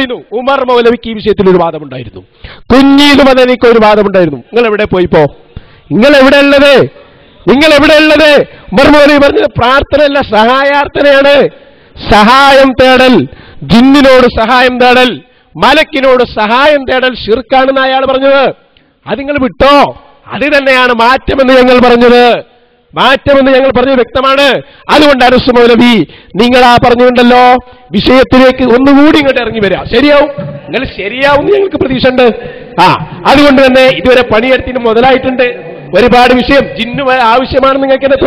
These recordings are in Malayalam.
പറയുന്നു, ഉമർ മൗലവിക്ക് ഈ വിഷയത്തിൽ ഒരു വാദമുണ്ടായിരുന്നു, കുഞ്ഞീദ് മദനിക്ക് ഒരു വാദമുണ്ടായിരുന്നു. നിങ്ങൾ എവിടെ പോയിപ്പോ? നിങ്ങൾ എവിടെ ഉള്ളത്? ഉമർ മൗലവി പറഞ്ഞത് പ്രാർത്ഥനയല്ല, സഹായാർത്ഥനയാണ്. സഹായം തേടൽ, ജിന്നിനോട് സഹായം തേടൽ, മലക്കിനോട് സഹായം തേടൽ ശിർക്കാണെന്ന് അയാൾ പറഞ്ഞത്. അത് നിങ്ങൾ വിട്ടോ? അത് തന്നെയാണ് മാറ്റമെന്ന് ഞങ്ങൾ പറഞ്ഞത്. വ്യക്തമാണ്. അതുകൊണ്ട് അനസ് മൗലവി, നിങ്ങൾ ആ പറഞ്ഞുകൊണ്ടല്ലോ വിഷയത്തിലേക്ക് ഒന്നുകൂടി ഇങ്ങോട്ട് ഇറങ്ങി വരിക. ശരിയാവും, നിങ്ങൾ ശരിയാവും ഞങ്ങൾക്ക് പ്രതീക്ഷ ഉണ്ട്. അതുകൊണ്ട് തന്നെ ഇതുവരെ പണിയെടുത്തിന് മുതലായിട്ടുണ്ട്. ഒരുപാട് വിഷയം ജിന്നു ആവശ്യമാണെന്ന് നിങ്ങൾക്ക് തന്നെ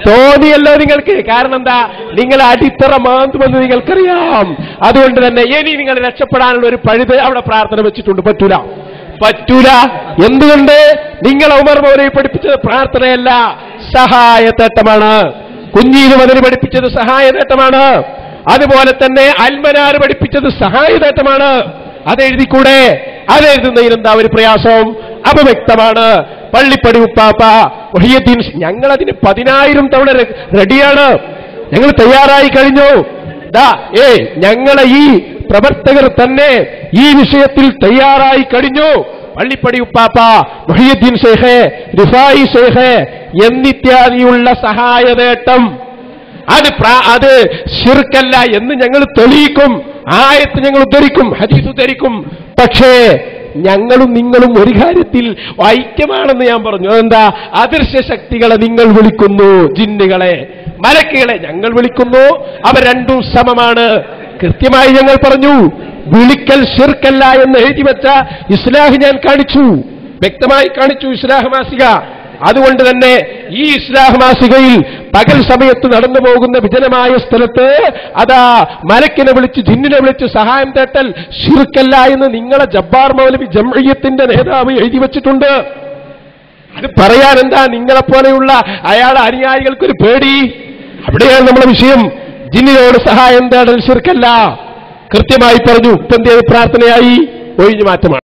തോന്നിയല്ലോ നിങ്ങൾക്ക്. കാരണം എന്താ? നിങ്ങൾ അടിത്തറ മാന്തുമെന്ന് നിങ്ങൾക്കറിയാം. അതുകൊണ്ട് തന്നെ ഇനി നിങ്ങൾ രക്ഷപ്പെടാനുള്ള ഒരു പഴുത് അവിടെ പ്രാർത്ഥന വെച്ചിട്ടുണ്ട്. പറ്റൂല. എന്തുകൊണ്ട്? നിങ്ങൾ ഉമർ മൗലവി പഠിപ്പിച്ചത് പ്രാർത്ഥനയല്ല, സഹായത്തേട്ടമാണ്. കുഞ്ഞീദ് മദനി പഠിപ്പിച്ചത് സഹായത്തേട്ടമാണ്. അതുപോലെ തന്നെ അൽമനാർ പഠിപ്പിച്ചത് സഹായത്തേട്ടമാണ്. അതെഴുതിക്കൂടെ? അതെഴുതുന്നതിൽ എന്താ ഒരു പ്രയാസം? അപ്പൊ വ്യക്തമാണ്. പള്ളിപ്പടി ഉപ്പാപ്പ മുഹിയുദ്ദീൻ, ഞങ്ങൾ അതിന് 10,000 തവണ റെഡിയാണ്. ഞങ്ങൾ തയ്യാറായി കഴിഞ്ഞു. ഞങ്ങളെ ഈ പ്രവർത്തകർ തന്നെ ഈ വിഷയത്തിൽ തയ്യാറായി കഴിഞ്ഞു. പള്ളിപ്പടി ഉപ്പാപ്പ, മുഹിയുദ്ദീൻ ശൈഖ്, റിഫായി ശൈഖ് എന്നിത്യാദിയുള്ള സഹായനേട്ടം അത് ശിർക്കല്ല എന്ന് ഞങ്ങൾ തെളിയിക്കും. ആയത്ത് ഞങ്ങൾ ഉദ്ധരിക്കും, ഹദീസ് ഉദ്ധരിക്കും. പക്ഷേ ഞങ്ങളും നിങ്ങളും ഒരു കാര്യത്തിൽ ഐക്യമാണെന്ന് ഞാൻ പറഞ്ഞു. അതെന്താ? അദൃശ്യ ശക്തികളെ നിങ്ങൾ വിളിക്കുന്നു, ജിന്നുകളെ മലക്കുകളെ ഞങ്ങൾ വിളിക്കുന്നു, അവ രണ്ടും സമമാണ്. കൃത്യമായി ഞങ്ങൾ പറഞ്ഞു. വിളിക്കൽ ശിർക്കല്ല എന്ന് എഴുതി വെച്ച ഇസ്ലാഹ് ഞാൻ കാണിച്ചു, വ്യക്തമായി കാണിച്ചു, ഇസ്ലാഹ് മാസിക. അതുകൊണ്ട് തന്നെ ഈ ഇസ്ലാഹ് മാസികയിൽ പകൽ സമയത്ത് നടന്നു പോകുന്ന വിജനമായ സ്ഥലത്ത് അതാ മലക്കിനെ വിളിച്ച് ജിന്നിനെ വിളിച്ച് സഹായം തേട്ടൽ ശിർക്കല്ല എന്ന് നിങ്ങളെ ജബ്ബാർ മൗലവി ജംഇയ്യത്തിന്റെ നേതാവ് എഴുതി വെച്ചിട്ടുണ്ട്. അത് പറയാൻ എന്താ നിങ്ങളെപ്പോലെയുള്ള അയാളുടെ അനുയായികൾക്കൊരു പേടി? അവിടെയാണ് നമ്മുടെ വിഷയം. ജിന്നിനോട് സഹായം തേടൽ ശിർക്കല്ല, കൃത്യമായി പറഞ്ഞു. ഇപ്പം പ്രാർത്ഥനയായി ഒഴിഞ്ഞു മാറ്റമാണ്.